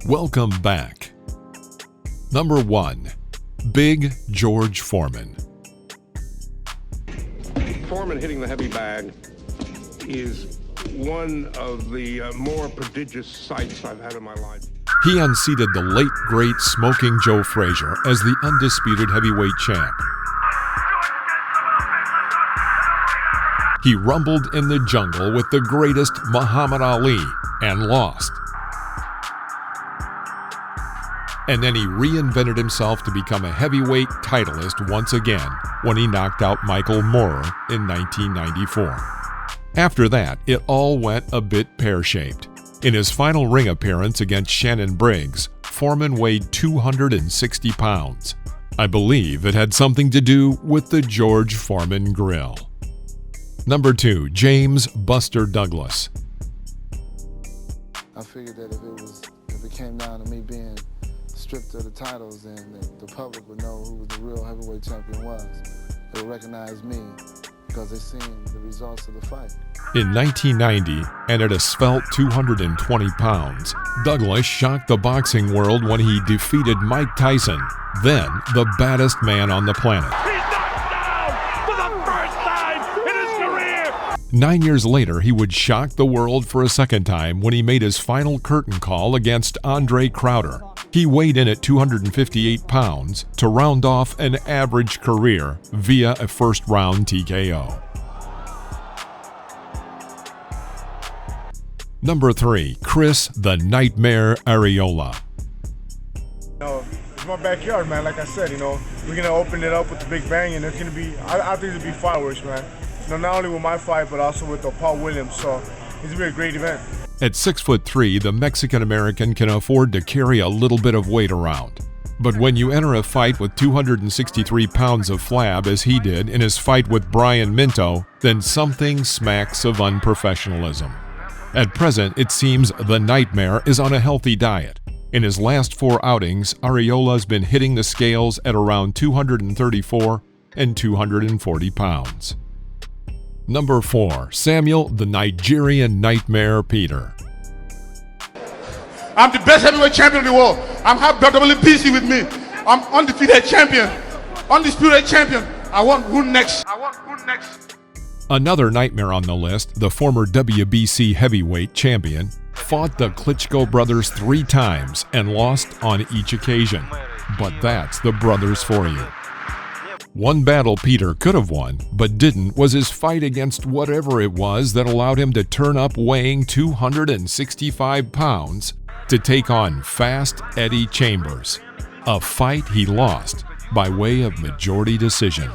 Welcome back. Number 1. Big George Foreman. Foreman hitting the heavy bag is one of the more prodigious sights I've had in my life. He unseated the late, great Smoking Joe Frazier as the undisputed heavyweight champ. He rumbled in the jungle with the greatest Muhammad Ali and lost. And then he reinvented himself to become a heavyweight titleist once again when he knocked out Michael Moorer in 1994. After that, it all went a bit pear-shaped. In his final ring appearance against Shannon Briggs, Foreman weighed 260 pounds. I believe it had something to do with the George Foreman grill. Number 2. James Buster Douglas. I figured that if it came down to me being stripped of the titles, then the public would know who the real heavyweight champion was. They would recognize me because they seen the results of the fight. In 1990, and at a svelte 220 pounds, Douglas shocked the boxing world when he defeated Mike Tyson, then the baddest man on the planet. He's knocked down for the first time in his career! 9 years later, he would shock the world for a second time when he made his final curtain call against Andre Crowder. He weighed in at 258 pounds to round off an average career via a first-round TKO. Number 3. Chris the Nightmare Arreola. It's my backyard, man. Like I said, we're gonna open it up with the big bang, and it's gonna be. I think it'll be fireworks, man. Not only with my fight, but also with the Paul Williams. So it's gonna be a great event. At 6'3", the Mexican-American can afford to carry a little bit of weight around. But when you enter a fight with 263 pounds of flab, as he did in his fight with Brian Minto, then something smacks of unprofessionalism. At present, it seems the Nightmare is on a healthy diet. In his last 4 outings, Arreola's been hitting the scales at around 234 and 240 pounds. Number 4. Samuel the Nigerian Nightmare Peter. I'm the best heavyweight champion in the world. I'm have WBC with me. I'm undefeated champion. Undisputed champion. I want who next? Another nightmare on the list, the former WBC heavyweight champion, fought the Klitschko brothers 3 times and lost on each occasion. But that's the brothers for you. One battle Peter could have won, but didn't, was his fight against whatever it was that allowed him to turn up weighing 265 pounds to take on Fast Eddie Chambers, a fight he lost by way of majority decision.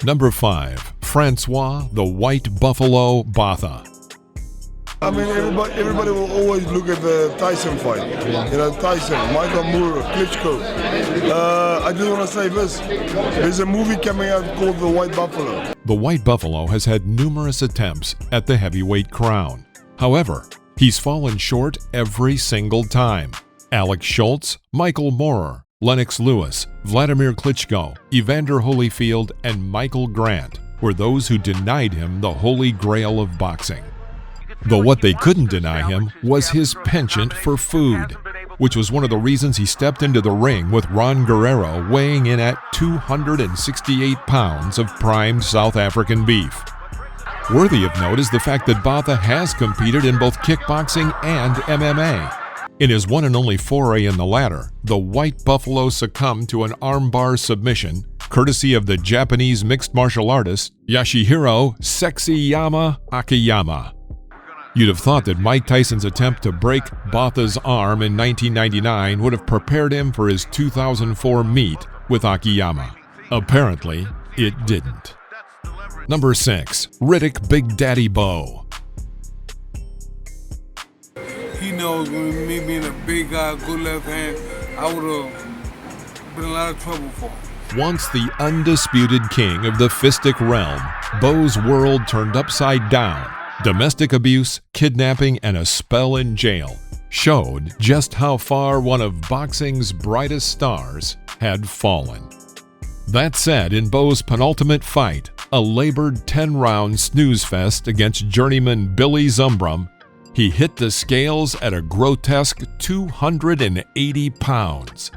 Number 5. Francois the White Buffalo Botha. I mean, everybody will always look at the Tyson fight. Tyson, Michael Moorer, Klitschko. I just want to say this. There's a movie coming out called The White Buffalo. The White Buffalo has had numerous attempts at the heavyweight crown. However, he's fallen short every single time. Alex Schultz, Michael Moorer, Lennox Lewis, Vladimir Klitschko, Evander Holyfield, and Michael Grant were those who denied him the holy grail of boxing. Though what they couldn't deny him was his penchant for food, which was one of the reasons he stepped into the ring with Ron Guerrero weighing in at 268 pounds of primed South African beef. Worthy of note is the fact that Botha has competed in both kickboxing and MMA. In his one and only foray in the latter, the White Buffalo succumbed to an armbar submission, courtesy of the Japanese mixed martial artist Yashihiro Sexyama Akiyama. You'd have thought that Mike Tyson's attempt to break Botha's arm in 1999 would have prepared him for his 2004 meet with Akiyama. Apparently, it didn't. Number 6. Riddick Big Daddy Bowe. He knows with me being a big guy, good left hand, I would have been in a lot of trouble for him. Once the undisputed king of the fistic realm, Bowe's world turned upside down. Domestic abuse, kidnapping, and a spell in jail showed just how far one of boxing's brightest stars had fallen. That said, in Bowe's penultimate fight, a labored 10-round snooze fest against journeyman Billy Zumbrum, he hit the scales at a grotesque 280 pounds.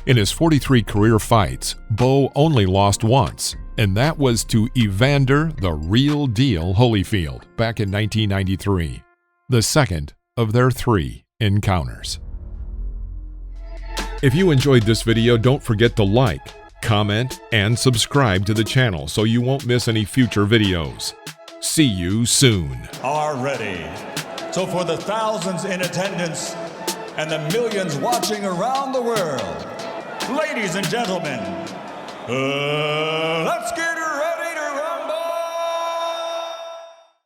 In his 43 career fights, Bowe only lost once, and that was to Evander the Real Deal Holyfield back in 1993, the second of their 3 encounters. If you enjoyed this video, don't forget to like, comment, and subscribe to the channel so you won't miss any future videos. See you soon. Are ready. So for the thousands in attendance and the millions watching around the world, ladies and gentlemen, let's get